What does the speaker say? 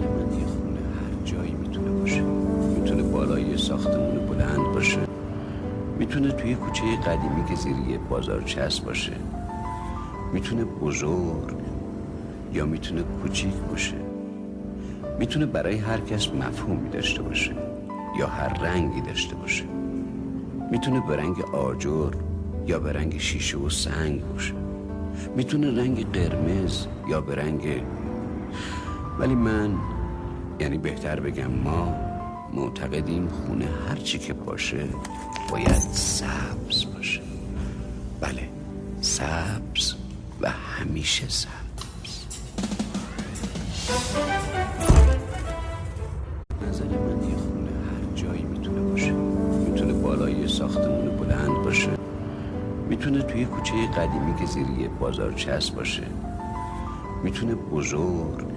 من یه خونه هر جایی میتونه باشه. میتونه بالای ساختمون بلند باشه، میتونه توی کوچه قدیمی که زیر یه بازارچسب باشه، میتونه بزرگ یا میتونه کوچیک باشه، میتونه برای هر کس مفهومی داشته باشه یا هر رنگی داشته باشه، میتونه به رنگ آجر یا به رنگ شیشه و سنگ باشه، میتونه رنگ قرمز یا به رنگ، ولی من، یعنی بهتر بگم ما، معتقدیم خونه هر چی که باشه باید سبز باشه. بله، سبز و همیشه سبز. نظر من یه خونه هر جایی میتونه باشه. میتونه بالای ساختمون بلند باشه، میتونه توی کوچه قدیمی که زیر یه بازارچسب باشه، میتونه بزرگ